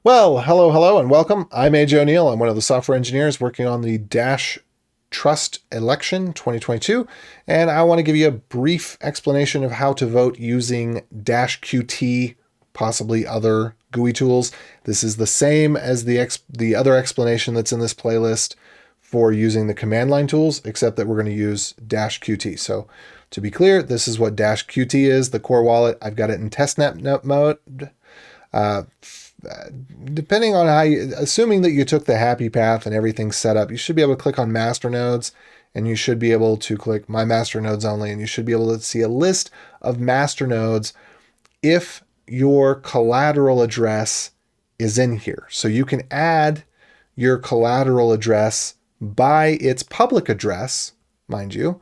Well, hello, and welcome. I'm AJ O'Neill. I'm one of the software engineers working on the Dash Trust election 2022, and I want to give you a brief explanation of how to vote using Dash Qt, possibly other GUI tools. This is the same as the other explanation that's in this playlist for using the command line tools, except that we're going to use Dash Qt. So to be clear, this is what Dash Qt is, the core wallet. I've got it in testnet mode. Depending on how you, assuming that you took the happy path and everything's set up, you should be able to click on Masternodes, and you should be able to click My Masternodes Only, and you should be able to see a list of masternodes if your collateral address is in here. So you can add your collateral address by its public address, mind you.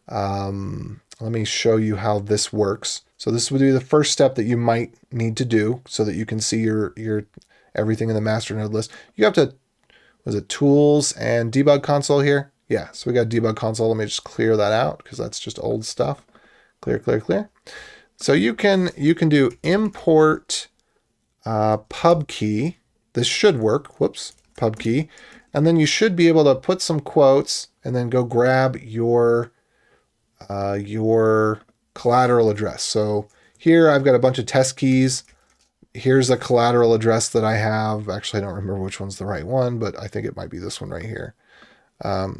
Let me show you how this works. So this would be the first step that you might need to do so that you can see your everything in the masternode list. You have to, was it tools and debug console here? Yeah, so we got debug console. Let me just clear that out because that's just old stuff. Clear. So you can do import pub key. This should work. Whoops, pub key. And then you should be able to put some quotes and then go grab your collateral address. So here I've got a bunch of test keys. Here's a collateral address that I have. Actually, I don't remember which one's the right one, but I think it might be this one right here.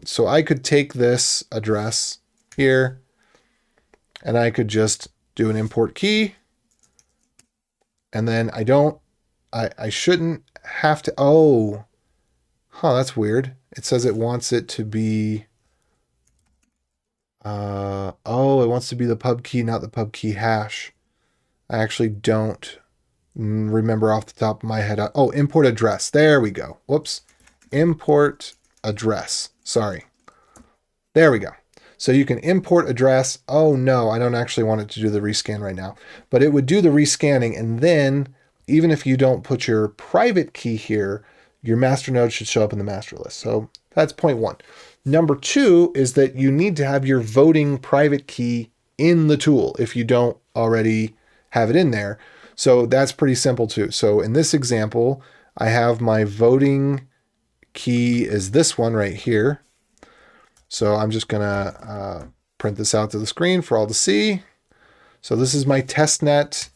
So I could take this address here and I could just do an import key. And then I shouldn't have to, that's weird. It says it wants it to be, it wants to be the pub key, not the pub key hash. I actually don't remember off the top of my head. Import address. There we go. Whoops. Import address. Sorry. There we go. So you can import address. Oh no, I don't actually want it to do the rescan right now, but it would do the rescanning. And then even if you don't put your private key here, your master node should show up in the master list. So that's point one. Number two is that you need to have your voting private key in the tool if you don't already have it in there. So that's pretty simple too. So in this example, I have my voting key is this one right here. So I'm just gonna print this out to the screen for all to see. So this is my testnet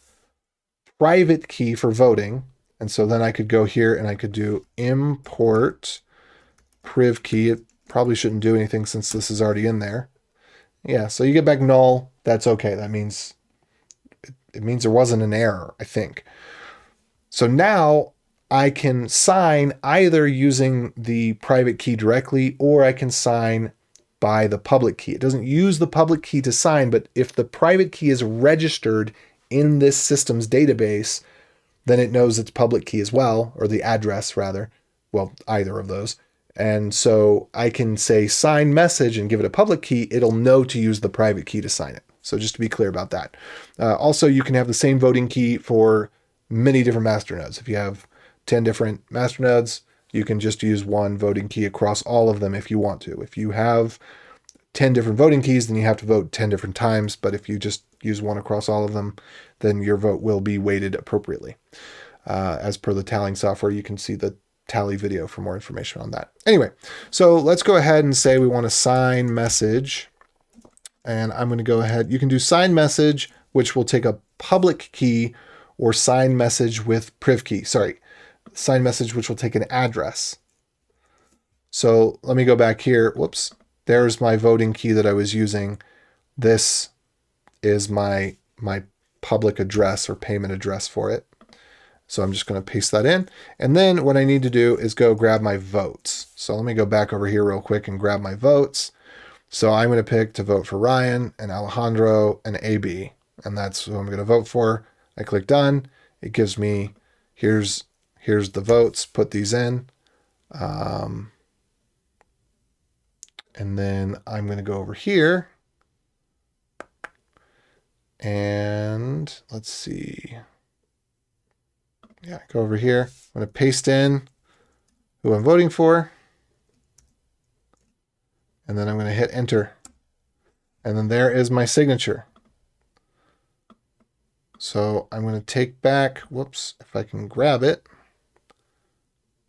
private key for voting. And so then I could go here and I could do import priv key. It probably shouldn't do anything since this is already in there. Yeah, so you get back null. That's okay. That means it means there wasn't an error, I think. So now I can sign either using the private key directly, or I can sign by the public key. It doesn't use the public key to sign, but if the private key is registered in this system's database, then it knows its public key as well, or the address rather. Well, either of those. And so I can say sign message and give it a public key. It'll know to use the private key to sign it. So just to be clear about that. Also, you can have the same voting key for many different masternodes. If you have 10 different masternodes, you can just use one voting key across all of them if you want to. If you have 10 different voting keys, then you have to vote 10 different times. But if you just use one across all of them, then your vote will be weighted appropriately. As per the tallying software, you can see the tally video for more information on that. Anyway, so let's go ahead and say we want to sign message. And I'm going to go ahead. You can do sign message, which will take a public key, or sign message with priv key. Sorry, sign message, which will take an address. So let me go back here. Whoops. There's my voting key that I was using. This is my public address or payment address for it. So I'm just going to paste that in. And then what I need to do is go grab my votes. So let me go back over here real quick and grab my votes. So I'm going to pick to vote for Ryan and Alejandro and AB. And that's who I'm going to vote for. I click done. It gives me, here's the votes. Put these in. And then I'm going to go over here. And let's see. Yeah, go over here. I'm going to paste in who I'm voting for. And then I'm going to hit enter. And then there is my signature. So I'm going to take back, whoops, if I can grab it.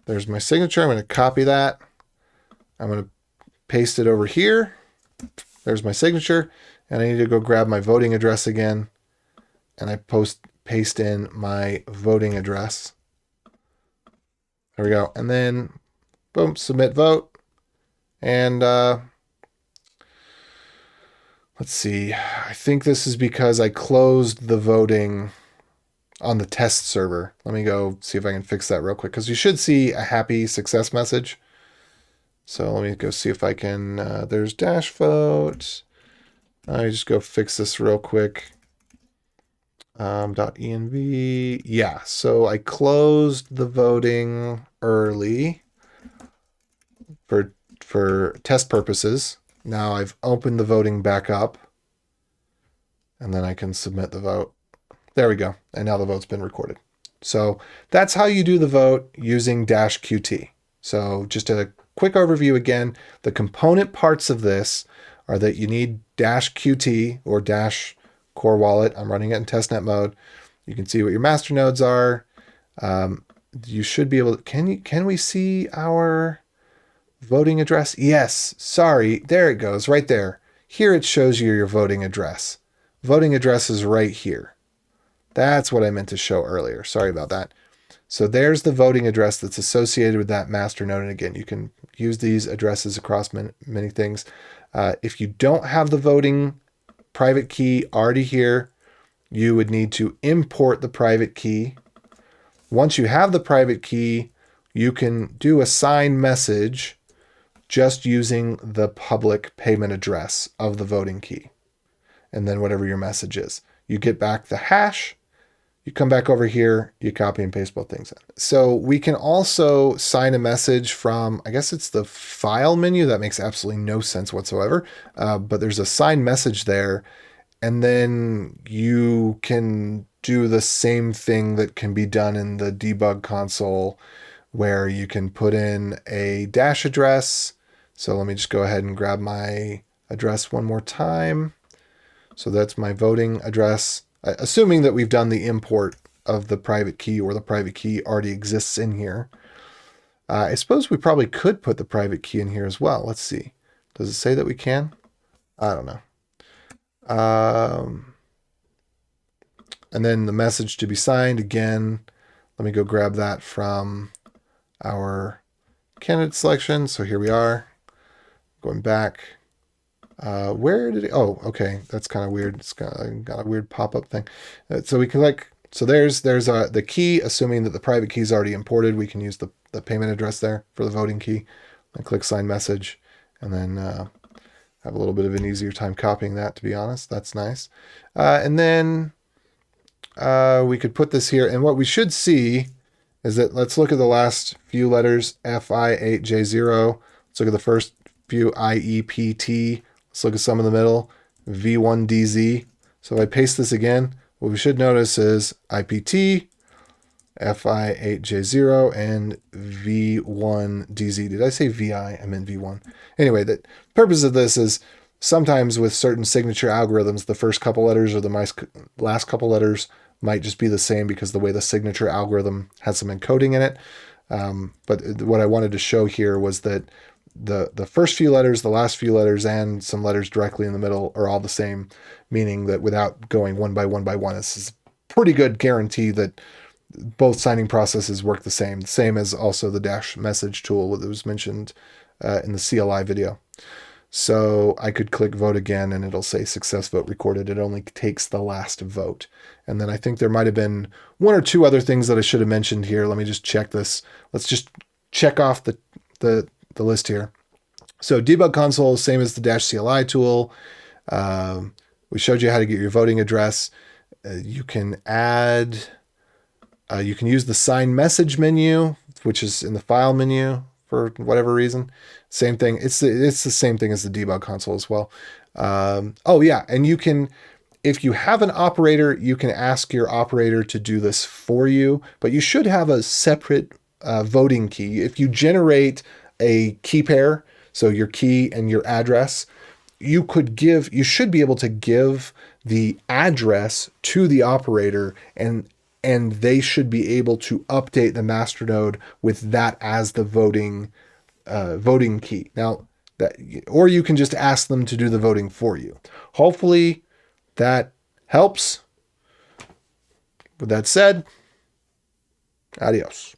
There's my signature. I'm going to copy that. I'm going to paste it over here. There's my signature. And I need to go grab my voting address again. And I paste in my voting address. There we go. And then, boom, submit vote. And let's see. I think this is because I closed the voting on the test server. Let me go see if I can fix that real quick, because you should see a happy success message. So let me go see if I can, there's dash vote. I just go fix this real quick. .env. Yeah, so I closed the voting early for test purposes. Now I've opened the voting back up, and then I can submit the vote. There we go. And now the vote's been recorded. So that's how you do the vote using -qt. So just a quick overview again, the component parts of this are that you need -qt or -core wallet. I'm running it in testnet mode. You can see what your masternodes are. You should be able to, can we see our voting address? Yes, sorry, there it goes, right there. Here it shows you your voting address. Voting address is right here. That's what I meant to show earlier. Sorry about that. So there's the voting address that's associated with that masternode. And again, you can use these addresses across many things. If you don't have the voting private key already here, you would need to import the private key. Once you have the private key, you can do a sign message just using the public payment address of the voting key. And then whatever your message is, you get back the hash. You come back over here, you copy and paste both things in. So we can also sign a message from, I guess it's the file menu. That makes absolutely no sense whatsoever. But there's a sign message there. And then you can do the same thing that can be done in the debug console, where you can put in a dash address. So let me just go ahead and grab my address one more time. So that's my voting address. Assuming that we've done the import of the private key, or the private key already exists in here. I suppose we probably could put the private key in here as well. Let's see. Does it say that we can? I don't know. And then the message to be signed again. Let me go grab that from our candidate selection. So here we are. Going back. Where did it? Oh, okay. That's kind of weird. It's got a weird pop-up thing. So we can so there's the key, assuming that the private key is already imported. We can use the payment address there for the voting key. I click sign message, and then have a little bit of an easier time copying that, to be honest. That's nice. And then we could put this here, and what we should see is that, let's look at the last few letters, FI8J0. Let's look at the first few, IEPT. Let's look at some in the middle, V1DZ. So if I paste this again, what we should notice is IPT, FI8J0, and V1DZ. Did I say VI? I meant V1. Anyway, the purpose of this is sometimes with certain signature algorithms, the first couple letters or the last couple letters might just be the same because the way the signature algorithm has some encoding in it. But what I wanted to show here was that the first few letters, the last few letters, and some letters directly in the middle are all the same, meaning that without going one by one, this is a pretty good guarantee that both signing processes work the same as also the dash message tool that was mentioned in the CLI video. So I could click vote again, and it'll say success vote recorded. It only takes the last vote. And then I think there might have been one or two other things that I should have mentioned here. Let me just check this. Let's just check off the list here. So debug console, same as the dash CLI tool. We showed you how to get your voting address. You can add, you can use the sign message menu, which is in the file menu for whatever reason. Same thing. It's the same thing as the debug console as well. Oh yeah, and you can, if you have an operator, you can ask your operator to do this for you, but you should have a separate voting key. If you generate a key pair, so your key and your address, you should be able to give the address to the operator, and and they should be able to update the masternode with that as the voting key. Now, or you can just ask them to do the voting for you. Hopefully that helps. With that said, adios.